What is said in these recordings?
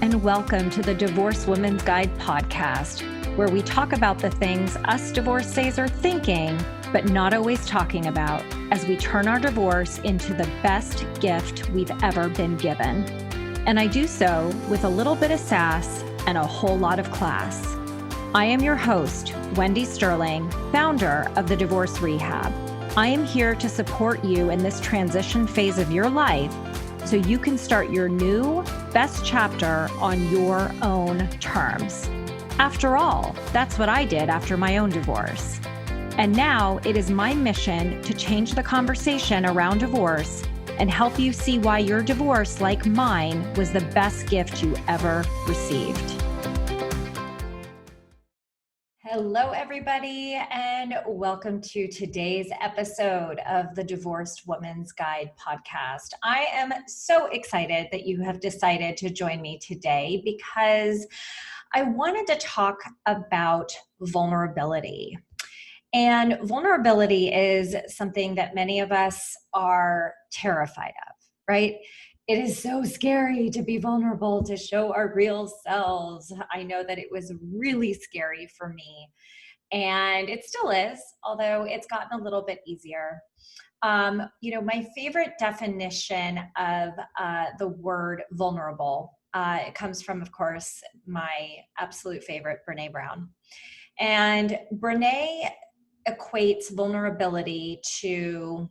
and welcome to the Divorced Women's Guide podcast, where we talk about the things us divorcees are thinking, but not always talking about, as we turn our divorce into the best gift we've ever been given. And I do so with a little bit of sass and a whole lot of class. I am your host, Wendy Sterling, founder of the Divorce Rehab. I am here to support you in this transition phase of your life so you can start your new best chapter on your own terms. After all, that's what I did after my own divorce. And now it is my mission to change the conversation around divorce and help you see why your divorce, like mine, was the best gift you ever received. Hello, everybody, and welcome to today's episode of the Divorced Woman's Guide podcast. I am so excited that you have decided to join me today because I wanted to talk about vulnerability. And vulnerability is something that many of us are terrified of, right? It is so scary to be vulnerable, to show our real selves. I know that it was really scary for me, and it still is, although it's gotten a little bit easier. My favorite definition of the word vulnerable, it comes from, of course, my absolute favorite, Brené Brown. And Brené equates vulnerability to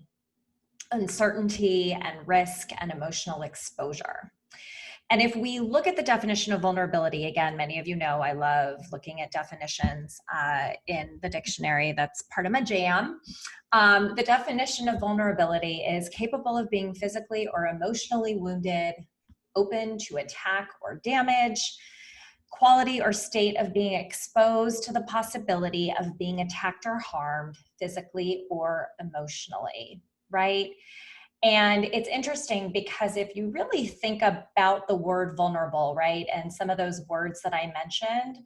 uncertainty and risk and emotional exposure. And if we look at the definition of vulnerability, again, many of you know I love looking at definitions in the dictionary. That's part of my jam. The definition of vulnerability is capable of being physically or emotionally wounded, open to attack or damage, quality or state of being exposed to the possibility of being attacked or harmed physically or emotionally. Right? And it's interesting because if you really think about the word vulnerable, right, and some of those words that I mentioned,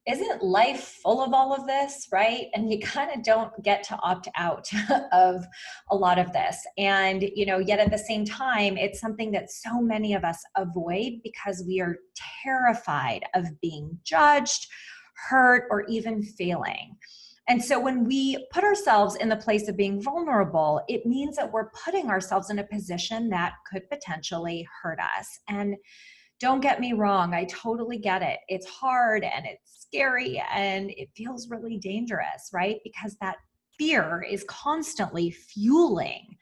isn't life full of all of this, right? And you kind of don't get to opt out of a lot of this. And, yet at the same time, it's something that so many of us avoid because we are terrified of being judged, hurt, or even failing. And so when we put ourselves in the place of being vulnerable, it means that we're putting ourselves in a position that could potentially hurt us. And don't get me wrong, I totally get it. It's hard and it's scary and it feels really dangerous, right? Because that fear is constantly fueling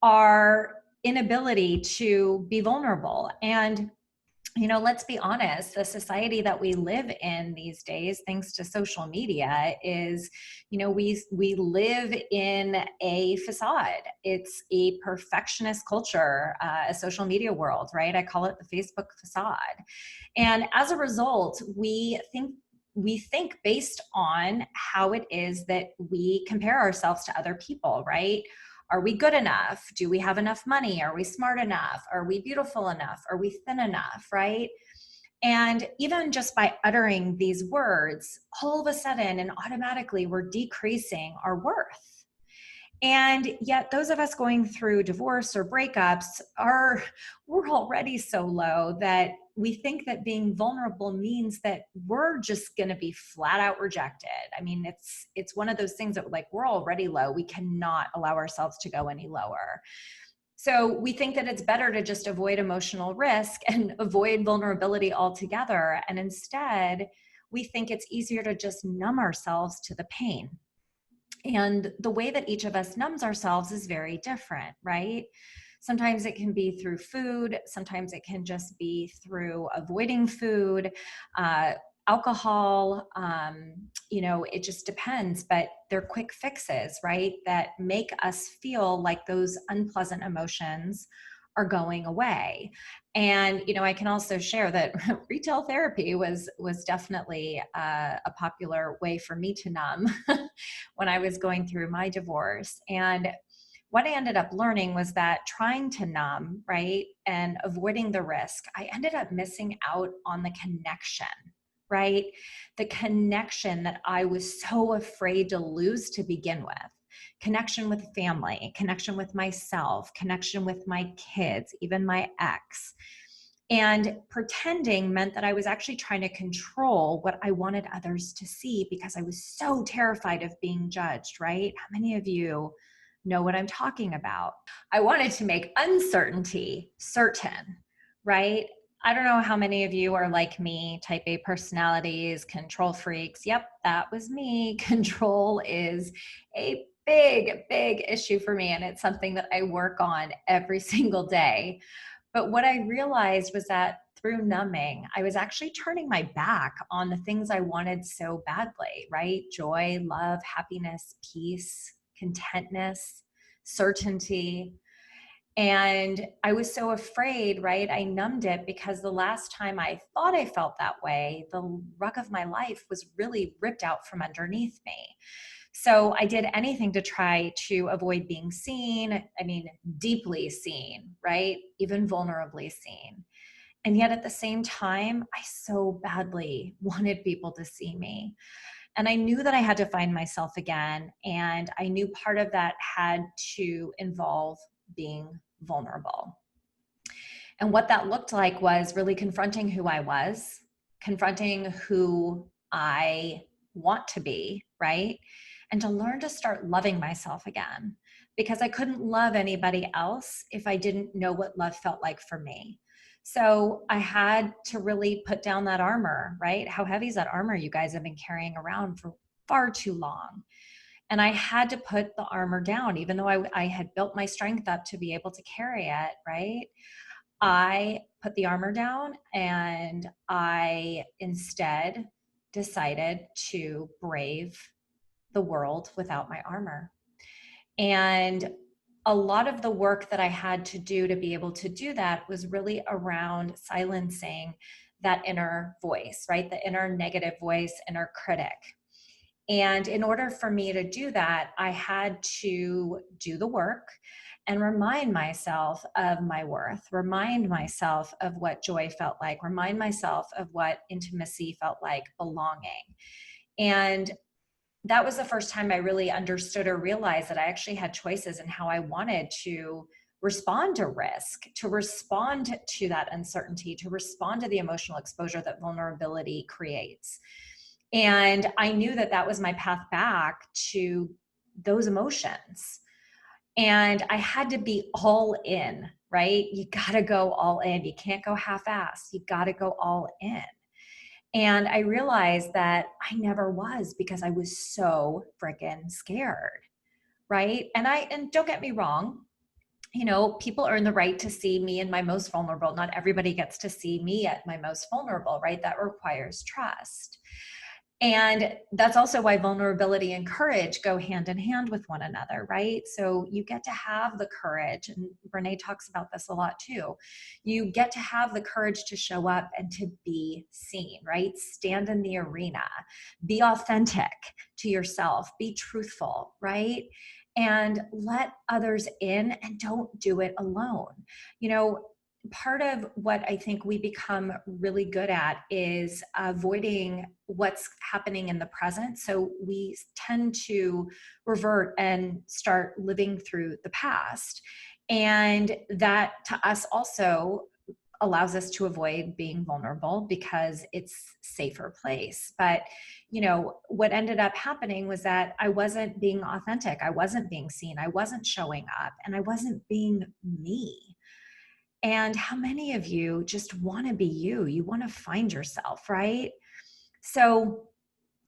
our inability to be vulnerable. And let's be honest, the society that we live in these days, thanks to social media, is, we live in a facade. It's a perfectionist culture, a social media world, right? I call it the Facebook facade. And as a result, we think based on how it is that we compare ourselves to other people, right? Are we good enough? Do we have enough money? Are we smart enough? Are we beautiful enough? Are we thin enough, right? And even just by uttering these words, all of a sudden and automatically we're decreasing our worth. And yet those of us going through divorce or breakups we're already so low that we think that being vulnerable means that we're just going to be flat out rejected. I mean, it's one of those things that we're already low. We cannot allow ourselves to go any lower. So we think that it's better to just avoid emotional risk and avoid vulnerability altogether. And instead, we think it's easier to just numb ourselves to the pain. And the way that each of us numbs ourselves is very different, right? Sometimes it can be through food. Sometimes it can just be through avoiding food, alcohol. It just depends, but they're quick fixes, right? That make us feel like those unpleasant emotions are going away. And, I can also share that retail therapy was definitely a popular way for me to numb when I was going through my divorce. And what I ended up learning was that trying to numb, right, and avoiding the risk, I ended up missing out on the connection, right? The connection that I was so afraid to lose to begin with. Connection with family, connection with myself, connection with my kids, even my ex. And pretending meant that I was actually trying to control what I wanted others to see because I was so terrified of being judged, right? How many of you know what I'm talking about? I wanted to make uncertainty certain, right? I don't know how many of you are like me, type A personalities, control freaks. Yep, that was me. Control is a big issue for me, and it's something that I work on every single day. But what I realized was that through numbing, I was actually turning my back on the things I wanted so badly, right? Joy, love, happiness, peace, contentness, certainty. And I was so afraid, right? I numbed it because the last time I thought I felt that way, the rug of my life was really ripped out from underneath me. So I did anything to try to avoid being seen. I mean, deeply seen, right? Even vulnerably seen. And yet at the same time, I so badly wanted people to see me. And I knew that I had to find myself again. And I knew part of that had to involve being vulnerable. And what that looked like was really confronting who I was, confronting who I want to be, right? And to learn to start loving myself again, because I couldn't love anybody else if I didn't know what love felt like for me. So I had to really put down that armor, right? How heavy is that armor you guys have been carrying around for far too long? And I had to put the armor down, even though I had built my strength up to be able to carry it, right? I put the armor down and I instead decided to brave the world without my armor. And a lot of the work that I had to do to be able to do that was really around silencing that inner voice, right? The inner negative voice, inner critic. And in order for me to do that, I had to do the work and remind myself of my worth, remind myself of what joy felt like, remind myself of what intimacy felt like, belonging. And that was the first time I really understood or realized that I actually had choices in how I wanted to respond to risk, to respond to that uncertainty, to respond to the emotional exposure that vulnerability creates. And I knew that that was my path back to those emotions. And I had to be all in, right? You got to go all in. You can't go half-assed. You got to go all in. And I realized that I never was because I was so freaking scared, right? And don't get me wrong, people earn the right to see me in my most vulnerable. Not everybody gets to see me at my most vulnerable, right? That requires trust. And that's also why vulnerability and courage go hand in hand with one another, right? So you get to have the courage, and Brene talks about this a lot too. You get to have the courage to show up and to be seen, right? Stand in the arena, be authentic to yourself, be truthful, right? And let others in, and don't do it alone. Part of what I think we become really good at is avoiding what's happening in the present. So we tend to revert and start living through the past. And that to us also allows us to avoid being vulnerable because it's a safer place. But what ended up happening was that I wasn't being authentic. I wasn't being seen. I wasn't showing up, and I wasn't being me. And how many of you just want to be you? You want to find yourself, right? So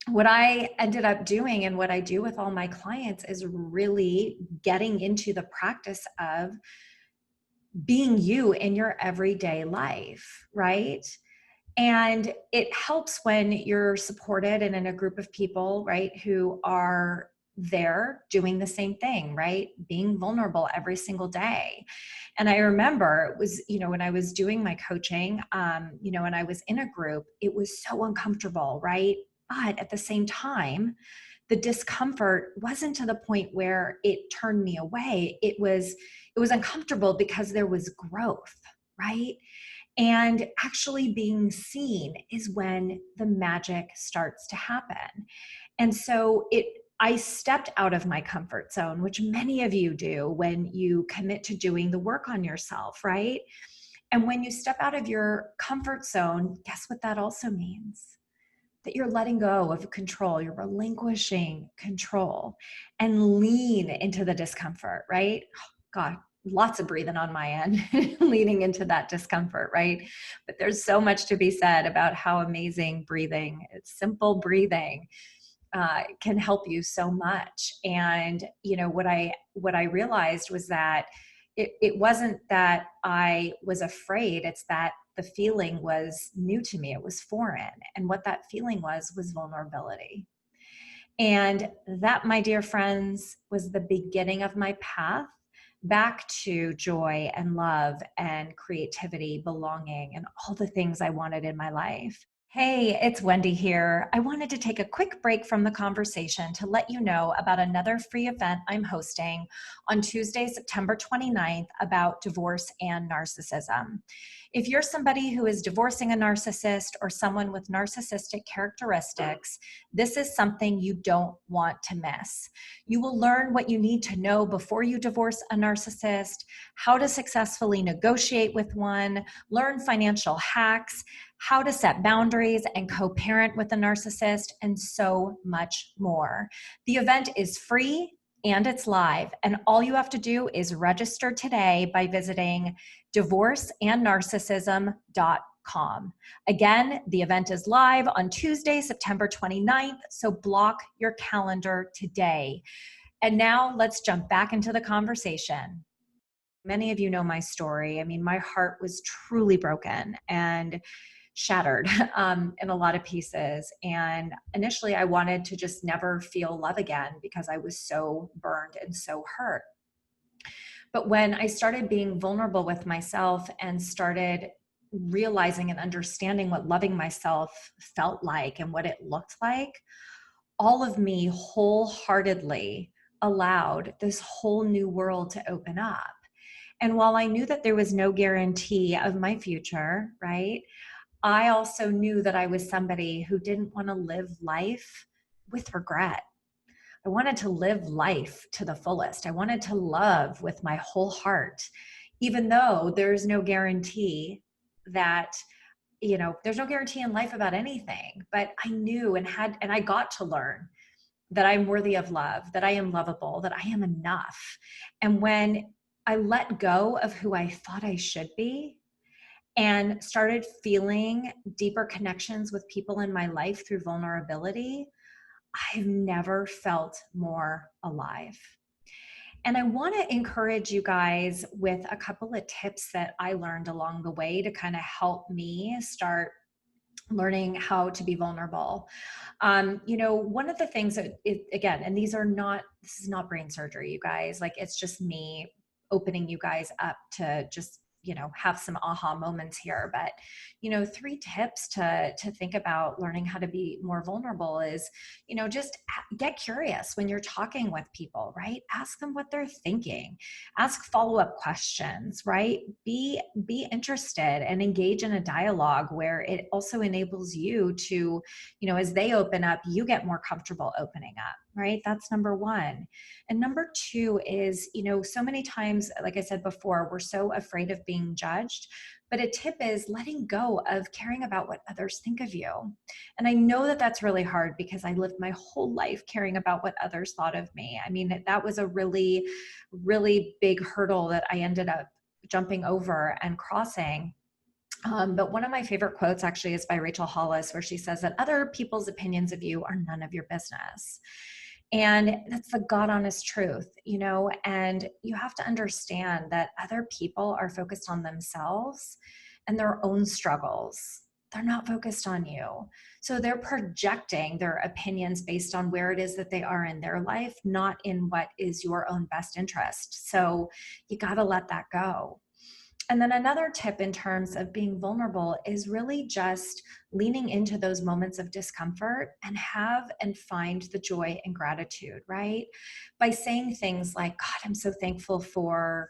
what I ended up doing, and what I do with all my clients, is really getting into the practice of being you in your everyday life, right? And it helps when you're supported and in a group of people, right, who are there doing the same thing, right? Being vulnerable every single day. And I remember it was, when I was doing my coaching, and I was in a group, it was so uncomfortable, right? But at the same time, the discomfort wasn't to the point where it turned me away. It was uncomfortable because there was growth, right? And actually being seen is when the magic starts to happen. And so I stepped out of my comfort zone, which many of you do when you commit to doing the work on yourself, right? And when you step out of your comfort zone, guess what that also means? That you're letting go of control, you're relinquishing control and lean into the discomfort, right? Oh, God, lots of breathing on my end, leaning into that discomfort, right? But there's so much to be said about how amazing breathing, it's simple breathing, can help you so much. And what I realized was that it wasn't that I was afraid, it's that the feeling was new to me, it was foreign. And what that feeling was vulnerability. And that, my dear friends, was the beginning of my path back to joy and love and creativity, belonging, and all the things I wanted in my life. Hey, it's Wendy here. I wanted to take a quick break from the conversation to let you know about another free event I'm hosting on Tuesday, September 29th about divorce and narcissism. If you're somebody who is divorcing a narcissist or someone with narcissistic characteristics, this is something you don't want to miss. You will learn what you need to know before you divorce a narcissist, how to successfully negotiate with one, learn financial hacks, how to set boundaries and co-parent with a narcissist, and so much more. The event is free and it's live, and all you have to do is register today by visiting divorceandnarcissism.com. Again, the event is live on Tuesday, September 29th, so block your calendar today. And now let's jump back into the conversation. Many of you know my story. I mean, my heart was truly broken and shattered in a lot of pieces. And initially, I wanted to just never feel love again because I was so burned and so hurt. But when I started being vulnerable with myself and started realizing and understanding what loving myself felt like and what it looked like, all of me wholeheartedly allowed this whole new world to open up. And while I knew that there was no guarantee of my future, right, I also knew that I was somebody who didn't want to live life with regret. I wanted to live life to the fullest. I wanted to love with my whole heart, even though there's no guarantee that, there's no guarantee in life about anything. But I knew and I got to learn that I'm worthy of love, that I am lovable, that I am enough. And when I let go of who I thought I should be and started feeling deeper connections with people in my life through vulnerability, I've never felt more alive. And I want to encourage you guys with a couple of tips that I learned along the way to kind of help me start learning how to be vulnerable. One of the things that again, and this is not brain surgery, you guys, like it's just me opening you guys up to just, have some aha moments here. But, 3 tips to think about learning how to be more vulnerable is, just get curious when you're talking with people, right? Ask them what they're thinking. Ask follow-up questions, right? Be interested and engage in a dialogue where it also enables you to, as they open up, you get more comfortable opening up, right? That's number 1. And number 2 is, so many times, like I said before, we're so afraid of being judged. But a tip is letting go of caring about what others think of you. And I know that that's really hard because I lived my whole life caring about what others thought of me. I mean, that was a really, really big hurdle that I ended up jumping over and crossing. But one of my favorite quotes actually is by Rachel Hollis, where she says that other people's opinions of you are none of your business. And that's the God honest truth, and you have to understand that other people are focused on themselves and their own struggles. They're not focused on you. So they're projecting their opinions based on where it is that they are in their life, not in what is your own best interest. So you got to let that go. And then another tip in terms of being vulnerable is really just leaning into those moments of discomfort and have and find the joy and gratitude, right? By saying things like, God, I'm so thankful for,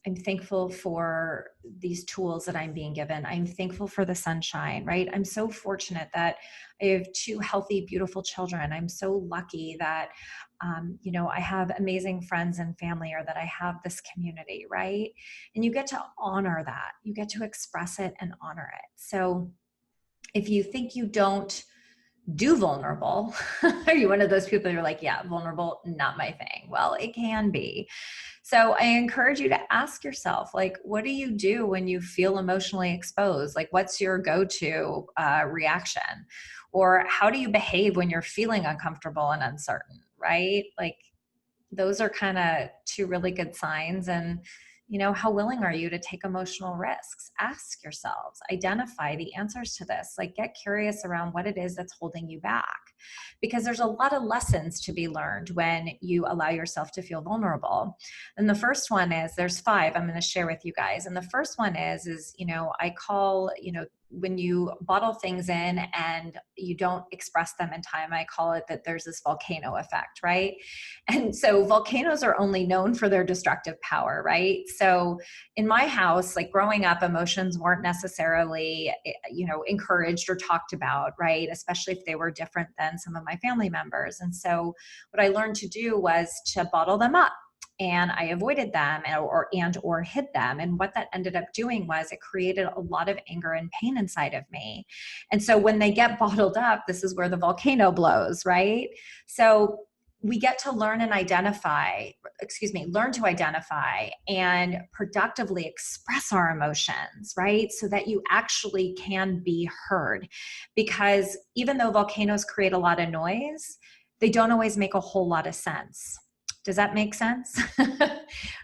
I'm thankful for these tools that I'm being given. I'm thankful for the sunshine, right? I'm so fortunate that I have two healthy, beautiful children. I'm so lucky that, I have amazing friends and family, or that I have this community, right? And you get to honor that. You get to express it and honor it. So if you think you don't do vulnerable, are you one of those people who are like, yeah, vulnerable, not my thing? Well, it can be. So I encourage you to ask yourself, like, what do you do when you feel emotionally exposed? Like, what's your go-to reaction? Or how do you behave when you're feeling uncomfortable and uncertain, right? Like, those are kind of two really good signs. And how willing are you to take emotional risks? Ask yourselves, identify the answers to this, like get curious around what it is that's holding you back, because there's a lot of lessons to be learned when you allow yourself to feel vulnerable. And the first one is, there's five I'm going to share with you guys. And the first one is I call, when you bottle things in and you don't express them in time, I call it that there's this volcano effect, right? And so volcanoes are only known for their destructive power, right? So in my house, like growing up, emotions weren't necessarily, encouraged or talked about, right? Especially if they were different than some of my family members. And so what I learned to do was to bottle them up. And I avoided them or hid them. And what that ended up doing was it created a lot of anger and pain inside of me. And so when they get bottled up, this is where the volcano blows, right? So we get to learn to identify and productively express our emotions, right? So that you actually can be heard. Because even though volcanoes create a lot of noise, they don't always make a whole lot of sense. Does that make sense?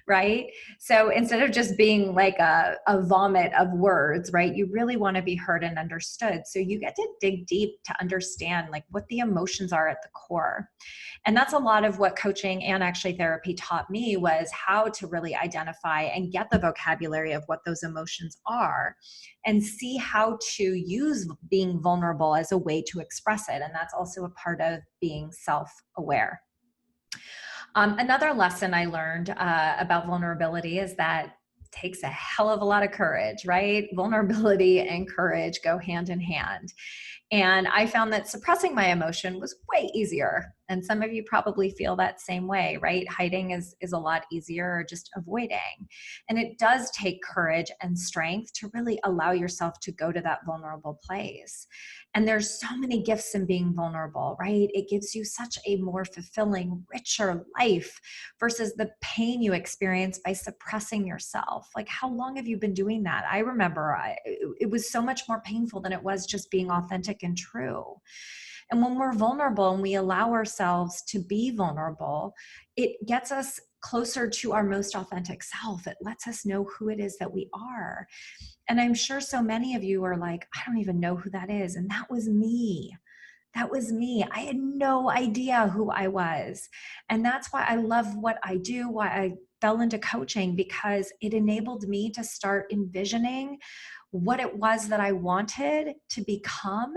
Right? So instead of just being like a vomit of words, right, you really want to be heard and understood. So you get to dig deep to understand like what the emotions are at the core. And that's a lot of what coaching and actually therapy taught me, was how to really identify and get the vocabulary of what those emotions are and see how to use being vulnerable as a way to express it. And that's also a part of being self-aware. Another lesson I learned about vulnerability is that it takes a hell of a lot of courage, right? Vulnerability and courage go hand in hand. And I found that suppressing my emotion was way easier. And some of you probably feel that same way, right? Hiding is a lot easier, or just avoiding. And it does take courage and strength to really allow yourself to go to that vulnerable place. And there's so many gifts in being vulnerable, right? It gives you such a more fulfilling, richer life versus the pain you experience by suppressing yourself. Like, how long have you been doing that? I remember it was so much more painful than it was just being authentic and true. And when we're vulnerable and we allow ourselves to be vulnerable, it gets us closer to our most authentic self. It lets us know who it is that we are. And I'm sure so many of you are like, I don't even know who that is. And that was me. That was me. I had no idea who I was. And that's why I love what I do, why I fell into coaching, because it enabled me to start envisioning what it was that I wanted to become,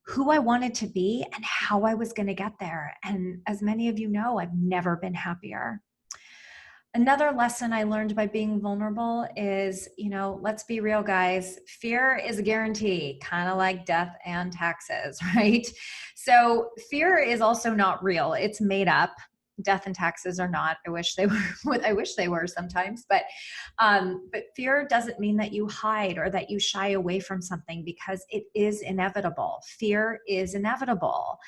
who I wanted to be, and how I was going to get there. And as many of you know, I've never been happier. Another lesson I learned by being vulnerable is, let's be real, guys. Fear is a guarantee, kind of like death and taxes, right? So fear is also not real. It's made up. Death and taxes are not. I wish they were. I wish they were sometimes. But fear doesn't mean that you hide or that you shy away from something, because it is inevitable. Fear is inevitable.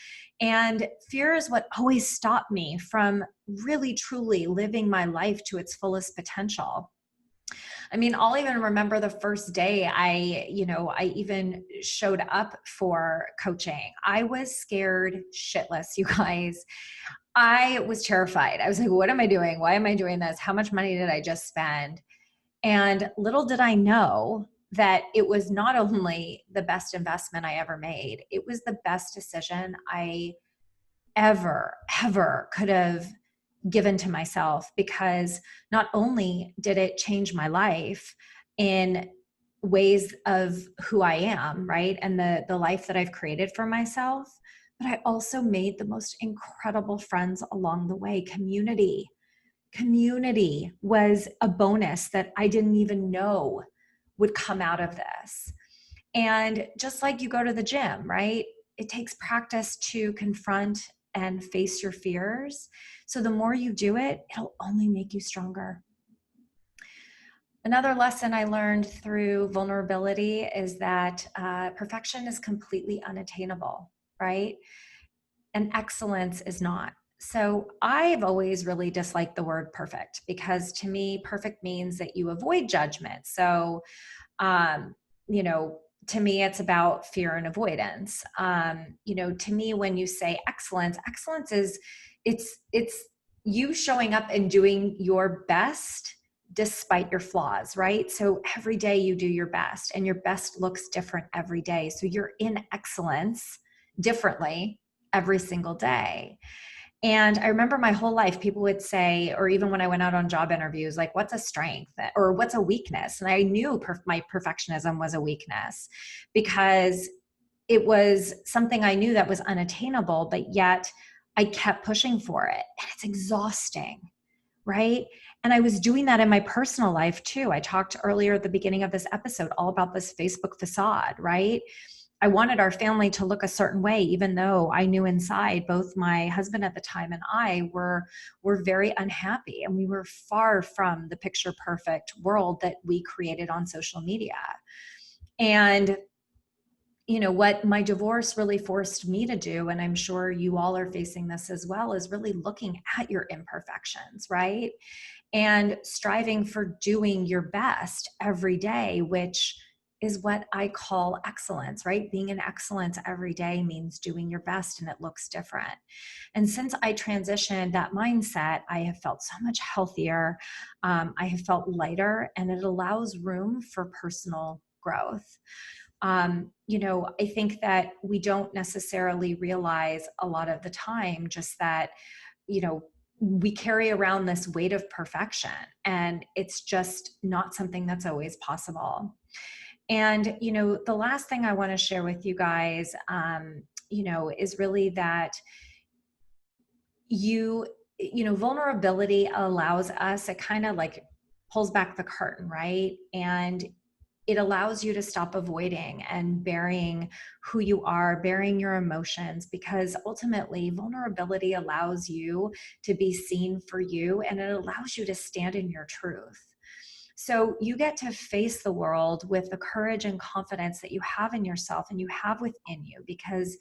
And fear is what always stopped me from really, truly living my life to its fullest potential. I mean, I'll even remember the first day I even showed up for coaching. I was scared shitless, you guys. I was terrified. I was like, what am I doing? Why am I doing this? How much money did I just spend? And little did I know that it was not only the best investment I ever made, it was the best decision I ever could have given to myself, because not only did it change my life in ways of who I am, right? And the life that I've created for myself, but I also made the most incredible friends along the way. Community Community was a bonus that I didn't even know would come out of this. And just like you go to the gym, right? It takes practice to confront and face your fears. So the more you do it, it'll only make you stronger. Another lesson I learned through vulnerability is that perfection is completely unattainable, right? And excellence is not. So I've always really disliked the word perfect because to me, perfect means that you avoid judgment. So, um, you know, to me, it's about fear and avoidance. To me, when you say excellence, excellence is it's you showing up and doing your best despite your flaws, right? So every day you do your best and your best looks different every day. So you're in excellence differently every single day. And I remember my whole life, people would say, or even when I went out on job interviews, like, what's a strength or what's a weakness? And I knew my perfectionism was a weakness because it was something I knew that was unattainable, but yet I kept pushing for it. And it's exhausting, right? And I was doing that in my personal life too. I talked earlier at the beginning of this episode all about this Facebook facade, right? I wanted our family to look a certain way, even though I knew inside both my husband at the time and I were very unhappy, and we were far from the picture perfect world that we created on social media. And what my divorce really forced me to do, and I'm sure you all are facing this as well, is really looking at your imperfections, right? And striving for doing your best every day, which is what I call excellence, right? Being in excellence every day means doing your best, and it looks different. And since I transitioned that mindset, I have felt so much healthier. I have felt lighter, and it allows room for personal growth. I think that we don't necessarily realize a lot of the time just that, we carry around this weight of perfection, and it's just not something that's always possible. And, the last thing I want to share with you guys, is really that vulnerability allows us, it kind of like pulls back the curtain, right? And it allows you to stop avoiding and burying who you are, burying your emotions, because ultimately vulnerability allows you to be seen for you, and it allows you to stand in your truth. So you get to face the world with the courage and confidence that you have in yourself and you have within you, because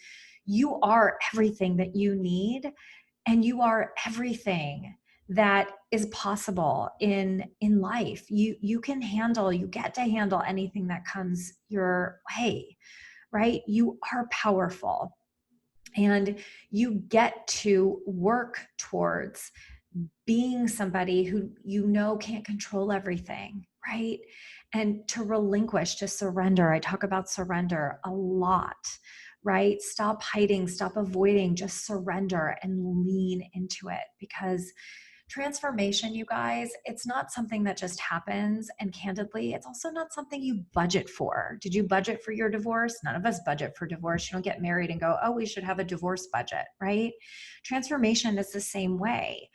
you are everything that you need, and you are everything that is possible in life. You get to handle anything that comes your way, right? You are powerful, and you get to work towards being somebody who can't control everything, right? And to relinquish, to surrender. I talk about surrender a lot, right? Stop hiding, stop avoiding, just surrender and lean into it, because transformation, you guys, it's not something that just happens. And candidly, it's also not something you budget for. Did you budget for your divorce? None of us budget for divorce. You don't get married and go, oh, we should have a divorce budget, right? Transformation is the same way.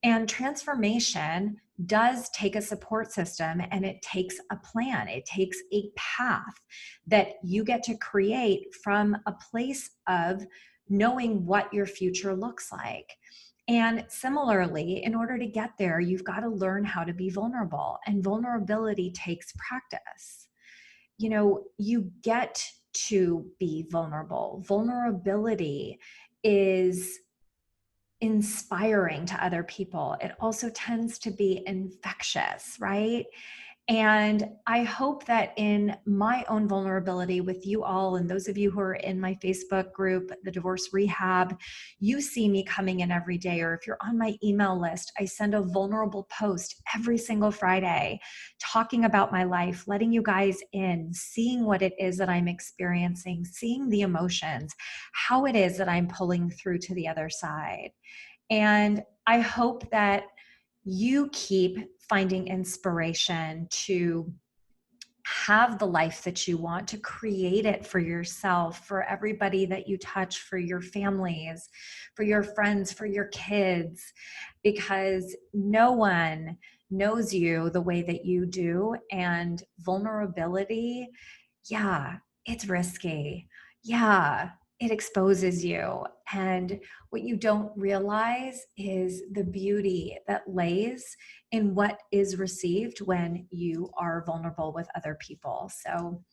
And transformation does take a support system, and it takes a plan. It takes a path that you get to create from a place of knowing what your future looks like. And similarly, in order to get there, you've got to learn how to be vulnerable, and vulnerability takes practice. You get to be vulnerable. Vulnerability is inspiring to other people. It also tends to be infectious, right? And I hope that in my own vulnerability with you all, and those of you who are in my Facebook group, the Divorce Rehab, you see me coming in every day. Or if you're on my email list, I send a vulnerable post every single Friday talking about my life, letting you guys in, seeing what it is that I'm experiencing, seeing the emotions, how it is that I'm pulling through to the other side. And I hope that you keep finding inspiration to have the life that you want, to create it for yourself, for everybody that you touch, for your families, for your friends, for your kids, because no one knows you the way that you do. And vulnerability, yeah, it's risky. Yeah, it exposes you. And what you don't realize is the beauty that lays in what is received when you are vulnerable with other people. So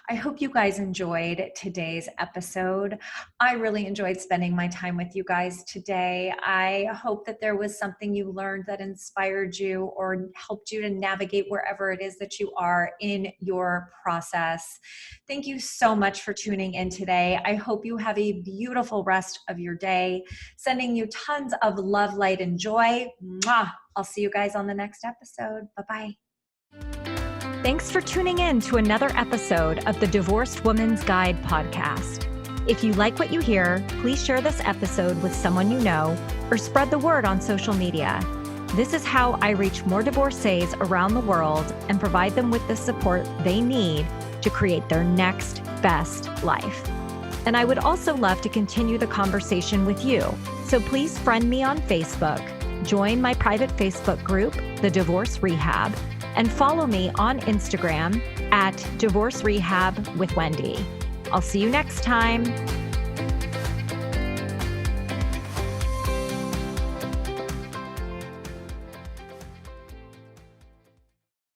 I hope you guys enjoyed today's episode. I really enjoyed spending my time with you guys today. I hope that there was something you learned that inspired you or helped you to navigate wherever it is that you are in your process. Thank you so much for tuning in today. I hope you have a beautiful rest of your day. Sending you tons of love, light, and joy. Mwah! I'll see you guys on the next episode. Bye-bye. Thanks for tuning in to another episode of the Divorced Woman's Guide podcast. If you like what you hear, please share this episode with someone you know or spread the word on social media. This is how I reach more divorcees around the world and provide them with the support they need to create their next best life. And I would also love to continue the conversation with you. So please friend me on Facebook, join my private Facebook group, The Divorce Rehab, and follow me on Instagram at Divorce Rehab with Wendy. I'll see you next time.